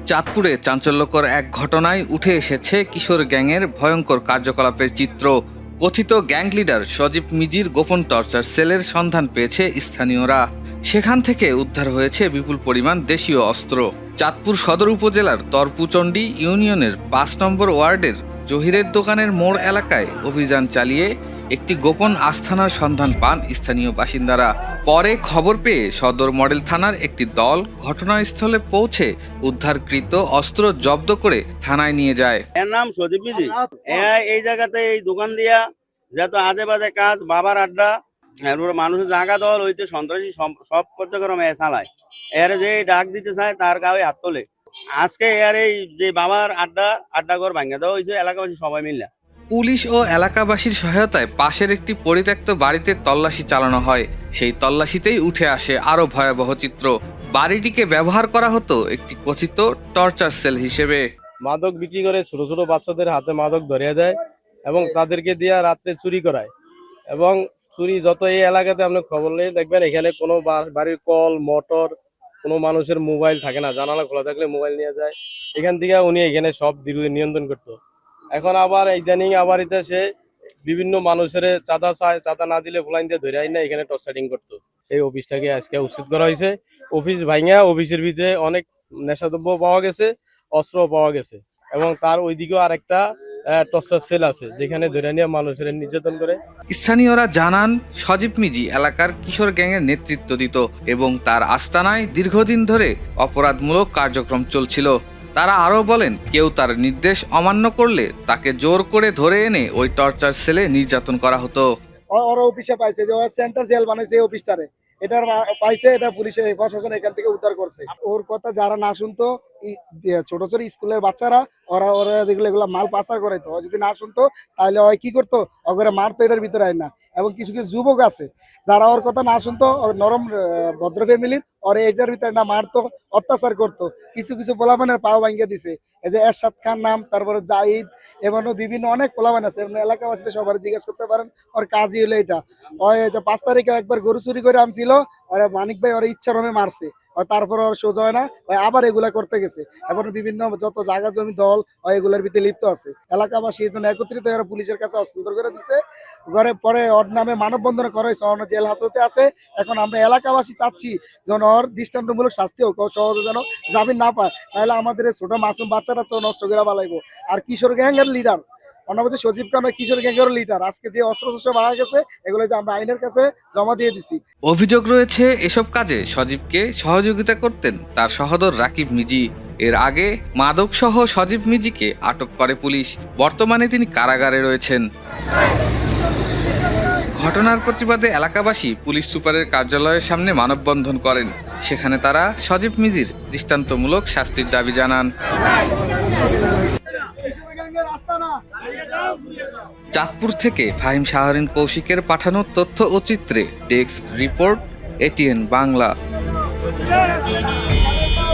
চাঁদপুরে চাঞ্চল্যকর এক ঘটনায় উঠে এসেছে কিশোর গ্যাংয়ের ভয়ঙ্কর কার্যকলাপের চিত্র। কথিত গ্যাং লিডার সজীব মিজির গোপন টর্চার সেলের সন্ধান পেয়েছে স্থানীয়রা। সেখান থেকে উদ্ধার হয়েছে বিপুল পরিমাণ দেশীয় অস্ত্র। চাঁদপুর সদর উপজেলার তরপুচণ্ডী ইউনিয়নের ৫ নম্বর ওয়ার্ডের জহিরের দোকানের মোড় এলাকায় অভিযান চালিয়ে একটি গোপন আস্তানার সন্ধান পান স্থানীয় বাসিন্দারা। পরে খবর পেয়ে সদর মডেল থানার একটি দল ঘটনাস্থলে পৌঁছে উদ্ধারকৃত অস্ত্র জব্দ করে থানায় নিয়ে যায়। এর নাম সজীব মিজি। এই জায়গাতে এই দোকান দিয়া যত আজে বাজে কাজ, বাবার আড্ডা, মানুষের জায়গা দল হইতে সন্ত্রাসী সব কার্যক্রম চালায়। এর যে ডাক দিতে চায় তার গায়ে হাত তোলে। আজকে এর এই যে বাবার আড্ডা ঘর ভাঙে দেওয়া হয়েছে এলাকাবাসী সবাই মিলে। পুলিশ ও এলাকাবাসীর সহায়তায় পাশের একটি পরিত্যক্ত বাড়িতে তল্লাশি চালানো হয়। সেই তল্লাশিতেই উঠে আসে আরো ভয়াবহ চিত্র। বাড়িটিকে ব্যবহার করা হতো একটি কথিত টর্চার সেল হিসেবে। মাদক বিক্রি করে ছোট ছোট বাচ্চাদের হাতে মাদক ধরিয়ে দেয় এবং তাদেরকে দিয়ে রাত্রে চুরি করায়। এবং চুরি যত এই এলাকাতে আপনি খবর নিয়ে দেখবেন, এখানে কোনো বাড়ির কল মোটর, কোনো মানুষের মোবাইল থাকে না, জানালা খোলা থাকলে মোবাইল নিয়ে যায়। এখান থেকে উনি এখানে সব দীর্ঘদিন নিয়ন্ত্রণ করতো। এখন আবার ইদানিং আবার এটা সে বিভিন্ন মানুষের চাঁদা চায়, চাঁদা না দিলে ফলাইন দিয়ে ধরে আইনা এখানে টর্চারিং করতো। এই অফিসটাকে আজকে উচ্ছেদ করা হয়েছে। অফিস ভাঙা, অফিসের ভিতরে অনেক নেশাদ্রব্য পাওয়া গেছে, অস্ত্র পাওয়া গেছে এবং তার ওইদিকেও আর একটা টর্চার সেল আছে যেখানে ধরে নিয়ে মানুষের নির্যাতন করে। স্থানীয়রা জানান, সজীব মিজি এলাকার কিশোর গ্যাংয়ের নেতৃত্ব দিত এবং তার আস্তানায় দীর্ঘদিন ধরে অপরাধমূলক কার্যক্রম চলছিল। তারা আরও বলেন, কেউ তার নির্দেশ অমান্য করলে তাকে জোর করে ধরে এনে ওই টর্চার সেলে নির্যাতন করা হতো। ওরা অফিসে পাইছে যে সেন্টার জেল বানাইছে এই অফিসটারে, এটার পাইছে, এটা পুলিশে প্রশাসন এখান থেকে উদ্ধার করছে। ওর কথা যারা না শুনতো, ছোট ছোট স্কুলের বাচ্চারা ওরা ওরা দেখলে এগুলা মাল পাচার করাইতো। যদি না শুনতো তাহলে ওই কি করতো, ওরা মারতো এটার ভিতরে আয় না। এবং কিছু কিছু যুবক আছে যারা ওর কথা না শুনতো, নরম ভদ্র ফ্যামিলির ওরা এটার ভিতরে না মারতো, অত্যাচার করতো। কিছু কিছু পোলাপানের পাও ভাঙ্গিয়ে দিছে। এই যে এরশাদ খান নাম, তারপরে জাহিদ, এমনও বিভিন্ন অনেক পোলাপান আছে। এলাকাবাসীরা সবার জিজ্ঞেস করতে পারেন, ওর কাজই হলো এটা। ওই ৫ তারিখে একবার গরু চুরি করে আনছিল, ওরা মানিক ভাই ওরা ইচ্ছার ভাবে মারছে। তারপর ওর সোজা হয় না, আবার এগুলা করতে গেছে। এখন বিভিন্ন যত জায়গা জমি দল এগুলার ভিতরে লিপ্ত আছে। এলাকাবাসী এই জন্য একত্রিত হয়ে পুলিশের কাছে হস্তান্তর করে দিচ্ছে। ঘরে পরে ওর নামে মানববন্ধন করা হয়েছে, অন্য জেল হাজতে আছে। এখন আমরা এলাকাবাসী চাচ্ছি যেন ওর দৃষ্টান্তমূলক শাস্তি হোক, সহজে যেন জামিন না পায়, তাহলে আমাদের ছোট মাসুম বাচ্চাটা তো নষ্ট করে বালাইবো। আর কিশোর গ্যাংয়ের লিডার অনাবধি সজীব খান কিশোর গ্যাংয়ের লিডার। আজকে যে অস্ত্র পাওয়া গেছে এগুলো যে আমরা আইনের কাছে জমা দিয়ে দিছি। অভিযোগ রয়েছে, এসব কাজে সজীবকে সহযোগিতা করতেন তার সহোদর রাকিব মিজি। এর আগে মাদক সহ সজীব মিজিকে আটক করে পুলিশ। বর্তমানে তিনি কারাগারে রয়েছেন। ঘটনার প্রতিবাদে এলাকাবাসী পুলিশ সুপারের কার্যালয়ের সামনে মানববন্ধন করেন। সেখানে তারা সজীব মিজির দৃষ্টান্তমূলক শাস্তির দাবি জানান। চাঁদপুর থেকে ফাহিম শাহরিন কৌশিকের পাঠানো তথ্য ও চিত্রে ডেস্ক রিপোর্ট, ATN বাংলা।